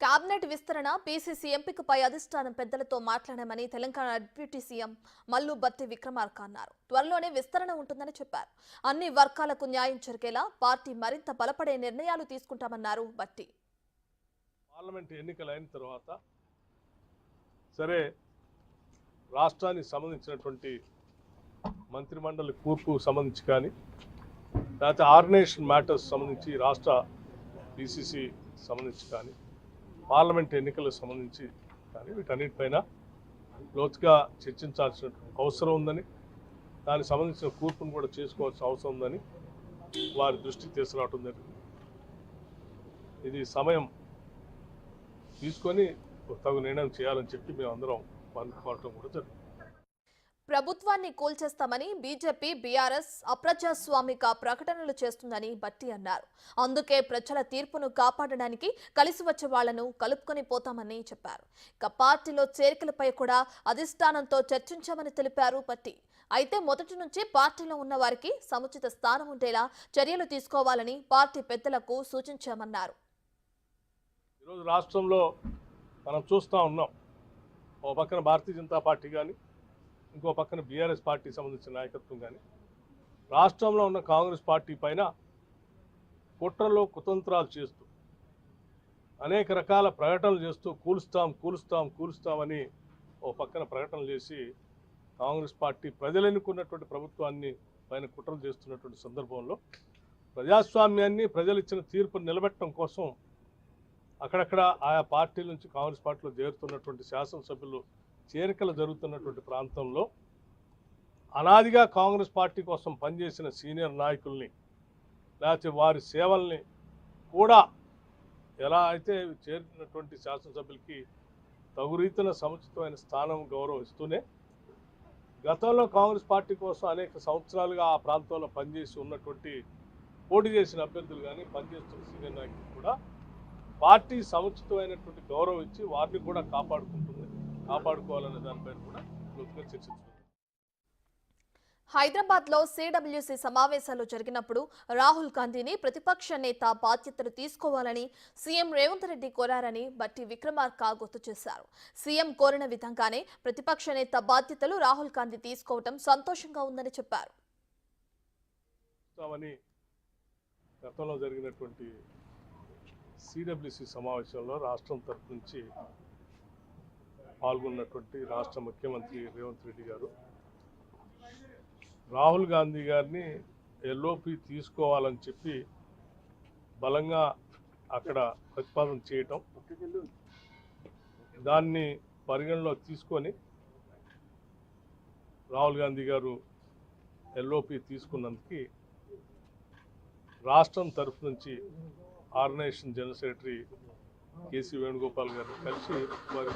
Cabinet విస్తరణ PCC ఎంపికపై అధిష్టానం పెద్దలతో మాట్లాడామని తెలంగాణ డిప్యూటీ సీఎం మల్లు భట్టి విక్రమార్క అన్నారు. త్వరలోనే విస్తరణ ఉంటుందని చెప్పారు. అన్ని వర్గాలకు న్యాయం జరిగేలా పార్టీ మరింత బలపడే నిర్ణయాలు తీసుకుంటామన్నారు భట్టి. పార్లమెంట్ ఎన్నికలైన తర్వాత సరే రాష్ట్రానికి సంబంధించినటువంటి మంత్రిమండలి కూర్పు సంబంధించి కానీ లేకపోతే ఆర్గనైజేషన్ మ్యాటర్స్ సంబంధించి రాష్ట్ర పీసీసీ సంబంధించి కానీ పార్లమెంట్ ఎన్నికలకు సంబంధించి కానీ వీటన్నిటిపైన లోతుగా చర్చించాల్సిన అవసరం ఉందని, దానికి సంబంధించిన కూర్పును కూడా చేసుకోవాల్సిన అవసరం ఉందని వారి దృష్టికి తీసుకురావడం జరిగింది. ఇది సమయం తీసుకొని తగు నిర్ణయం చేయాలని చెప్పి మేము అందరం అనుకోవటం కూడా జరిగింది. ప్రభుత్వాన్ని కూల్చేస్తామని బీజేపీ బీఆర్ఎస్ అప్రజాస్వామిక ప్రకటనలు చేస్తుందని భట్టి అన్నారు. అందుకే ప్రజల తీర్పును కాపాడడానికి కలిసి వచ్చే వాళ్లను కలుపుకొని పోతామని చెప్పారు. ఇక పార్టీలో చేరికలపై కూడా అధిష్టానంతో చర్చించామని తెలిపారు భట్టి. అయితే మొదటి నుంచి పార్టీలో ఉన్న వారికి సముచిత స్థానం ఉండేలా చర్యలు తీసుకోవాలని పార్టీ పెద్దలకు సూచించామన్నారు. ఈరోజు రాష్ట్రంలో మనం చూస్తూ ఉన్నాం, ఓ పక్కన భారతీయ జనతా పార్టీ కానీ ఇంకో పక్కన బీఆర్ఎస్ పార్టీకి సంబంధించిన నాయకత్వం కానీ రాష్ట్రంలో ఉన్న కాంగ్రెస్ పార్టీ పైన కుట్రలు కుతంత్రాలు చేస్తూ అనేక రకాల ప్రకటనలు చేస్తూ కూలుస్తామని ఓ పక్కన ప్రకటనలు చేసి కాంగ్రెస్ పార్టీ ప్రజలు ఎన్నుకున్నటువంటి ప్రభుత్వాన్ని పైన కుట్రలు చేస్తున్నటువంటి సందర్భంలో ప్రజాస్వామ్యాన్ని ప్రజలు ఇచ్చిన తీర్పును నిలబెట్టడం కోసం అక్కడక్కడ ఆయా పార్టీల నుంచి కాంగ్రెస్ పార్టీలో చేరుతున్నటువంటి శాసనసభ్యులు చేరికలు జరుగుతున్నటువంటి ప్రాంతంలో అనాదిగా కాంగ్రెస్ పార్టీ కోసం పనిచేసిన సీనియర్ నాయకుల్ని లేకపోతే వారి సేవల్ని కూడా ఎలా అయితే చేరినటువంటి శాసనసభ్యులకి తగు రీతిన సముచితమైన స్థానం గౌరవం ఇస్తూనే గతంలో కాంగ్రెస్ పార్టీ కోసం అనేక సంవత్సరాలుగా ఆ ప్రాంతంలో పనిచేసి ఉన్నటువంటి పోటీ చేసిన అభ్యర్థులు కానీ పనిచేస్తున్న సీనియర్ నాయకులు కూడా పార్టీ సముచితమైనటువంటి గౌరవం ఇచ్చి వారిని కూడా కాపాడుకోవాలనే దానిపైన కూడా లోతుగా చర్చించారు. హైదరాబాద్ లో సిడబ్ల్యూసీ సమావేశాలు జరిగినప్పుడు రాహుల్ గాంధీని ప్రతిపక్ష నేత బాధ్యతలు తీసుకోవాలని సీఎం రేవంత్ రెడ్డి కోరారని భట్టి విక్రమార్క గుర్తు చేశారు. సీఎం కోరిన విధంగానే ప్రతిపక్ష నేత బాధ్యతలు రాహుల్ గాంధీ తీసుకోవడం సంతోషంగా ఉందని చెప్పారు. గతంలో జరిగినటువంటి సిడబ్ల్యూసీ సమావేశంలో రాష్ట్రం తరఫు నుంచి పాల్గొన్నటువంటి రాష్ట్ర ముఖ్యమంత్రి రేవంత్ రెడ్డి గారు రాహుల్ గాంధీ గారిని ఎల్ఓపి తీసుకోవాలని చెప్పి బలంగా అక్కడ ప్రతిపాదన చేయటం, దాన్ని పరిగణలో తీసుకొని రాహుల్ గాంధీ గారు ఎల్ఓపి తీసుకున్నందుకు రాష్ట్రం తరఫు నుంచి organisation general secretary KC Venugopal గారు కలిసి వారి